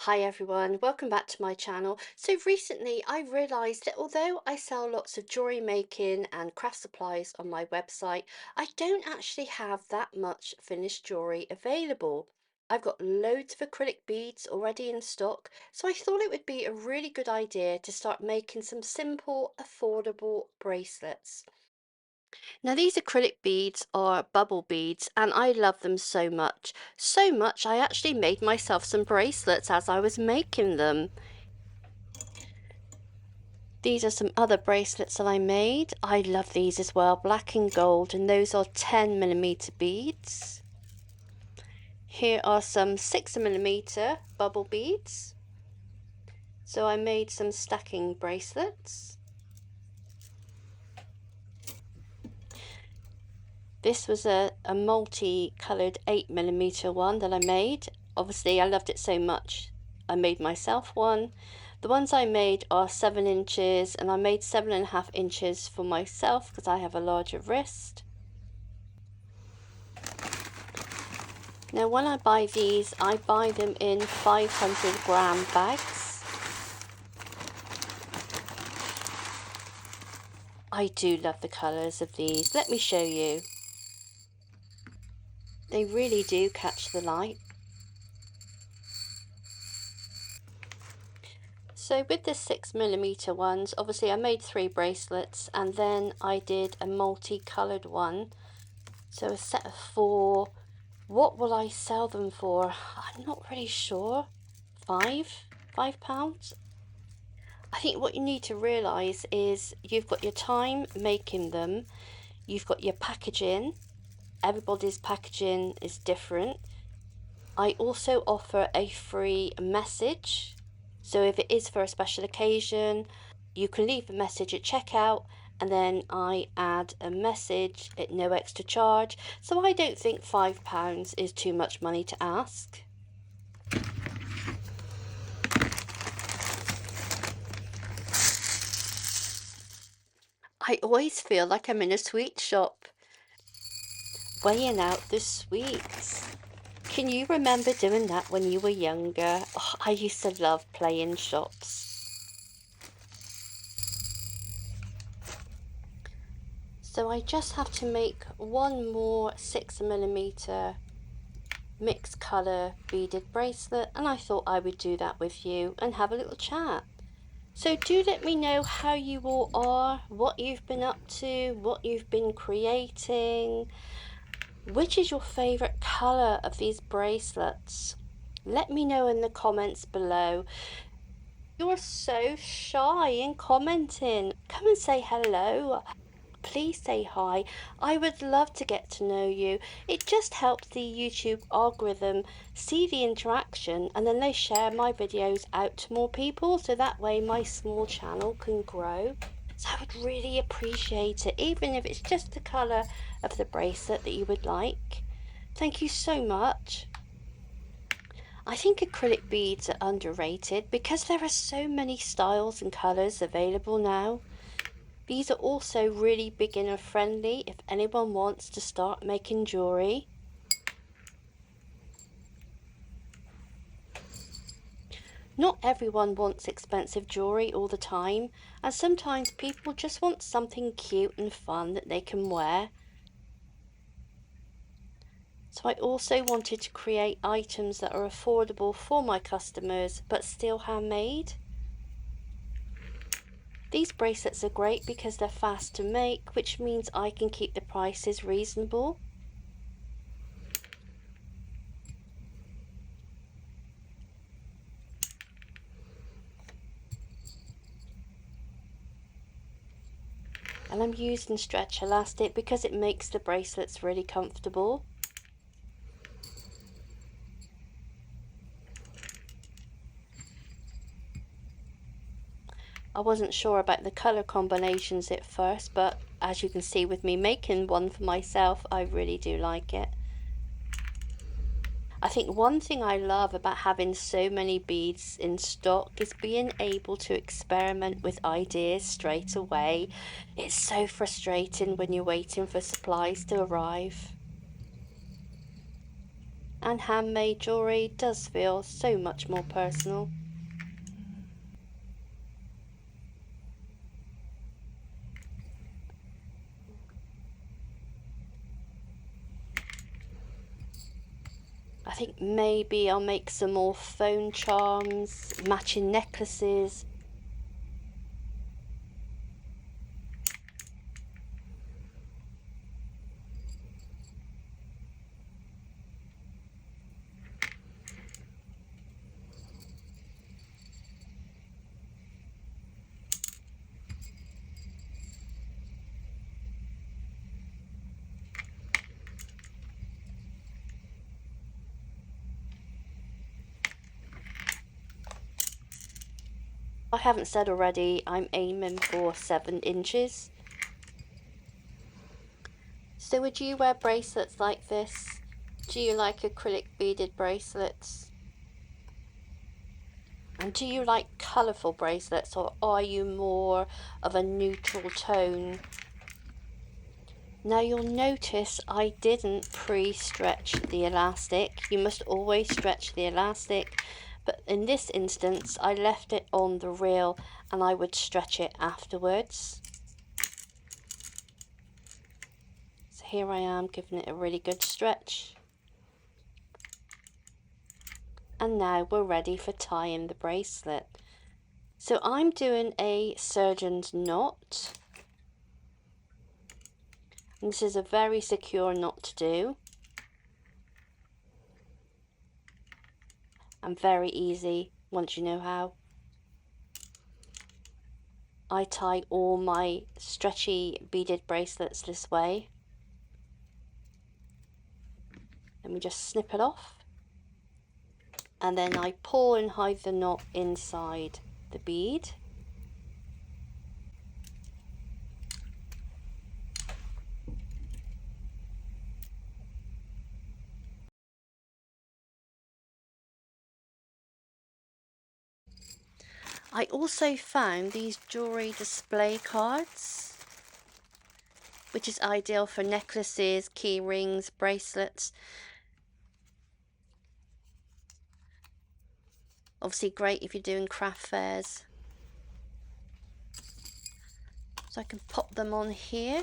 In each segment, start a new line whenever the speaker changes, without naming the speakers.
Hi everyone, welcome back to my channel. So recently I realised that although I sell lots of jewellery making and craft supplies on my website, I don't actually have that much finished jewellery available. I've got loads of acrylic beads already in stock, so I thought it would be a really good idea to start making some simple, affordable bracelets. Now these acrylic beads are bubble beads and I love them so much. So much I actually made myself some bracelets as I was making them. These are some other bracelets that I made. I love these as well, black and gold, and those are 10mm beads. Here are some 6mm bubble beads. So I made some stacking bracelets. This was a multi-coloured 8mm one that I made. Obviously I loved it so much I made myself one. The ones I made are 7 inches and I made 7.5 inches for myself because I have a larger wrist. Now when I buy these, I buy them in 500-gram bags. I do love the colours of these. Let me show you. They really do catch the light. So with the 6mm ones, obviously I made 3 bracelets and then I did a multi-coloured one. So a set of 4. What will I sell them for? I'm not really sure. £5? I think what you need to realise is you've got your time making them, you've got your packaging. Everybody's packaging is different. I also offer a free message. So if it is for a special occasion, you can leave a message at checkout and then I add a message at no extra charge. So I don't think £5 is too much money to ask. I always feel like I'm in a sweet shop, weighing out the sweets. Can you remember doing that when you were younger? Oh, I used to love playing shops. So I just have to make one more 6mm mixed colour beaded bracelet, and I thought I would do that with you and have a little chat. So do let me know how you all are, what you've been up to, what you've been creating. Which is your favourite colour of these bracelets? Let me know in the comments below. You're so shy in commenting. Come and say hello. Please say hi. I would love to get to know you. It just helps the YouTube algorithm see the interaction and then they share my videos out to more people so that way my small channel can grow. So I would really appreciate it, even if it's just the colour of the bracelet that you would like. Thank you so much. I think acrylic beads are underrated because there are so many styles and colours available now. These are also really beginner friendly if anyone wants to start making jewellery. Not everyone wants expensive jewellery all the time, and sometimes people just want something cute and fun that they can wear. So I also wanted to create items that are affordable for my customers but still handmade. These bracelets are great because they're fast to make, which means I can keep the prices reasonable. And I'm using stretch elastic because it makes the bracelets really comfortable. I wasn't sure about the colour combinations at first, but as you can see with me making one for myself, I really do like it. I think one thing I love about having so many beads in stock is being able to experiment with ideas straight away. It's so frustrating when you're waiting for supplies to arrive. and handmade jewellery does feel so much more personal. I think maybe I'll make some more phone charms, matching necklaces. I haven't said already, I'm aiming for 7 inches. So would you wear bracelets like this? Do you like acrylic beaded bracelets? And do you like colourful bracelets, or are you more of a neutral tone? Now you'll notice I didn't pre-stretch the elastic. You must always stretch the elastic, but in this instance I left it on the reel and I would stretch it afterwards. So here I am giving it a really good stretch. And now we're ready for tying the bracelet. So I'm doing a surgeon's knot. And this is a very secure knot to do. And very easy once you know how. I tie all my stretchy beaded bracelets this way. Then we just snip it off. And then I pull and hide the knot inside the bead. I also found these jewellery display cards, which is ideal for necklaces, key rings, bracelets. Obviously great if you're doing craft fairs. So I can pop them on here.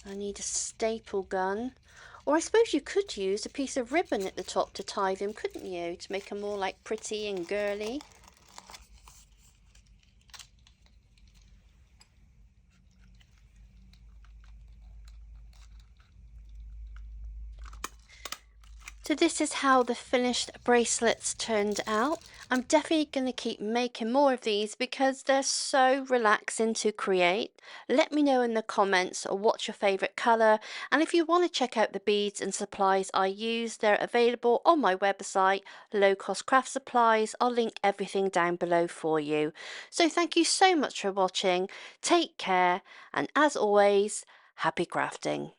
I need a staple gun. Or I suppose you could use a piece of ribbon at the top to tie them, couldn't you? To make them more like pretty and girly. So this is how the finished bracelets turned out. I'm definitely going to keep making more of these because they're so relaxing to create. Let me know in the comments what's your favourite colour, and if you want to check out the beads and supplies I use, they're available on my website, Low Cost Craft Supplies. I'll link everything down below for you. So thank you so much for watching, take care, and as always, happy crafting.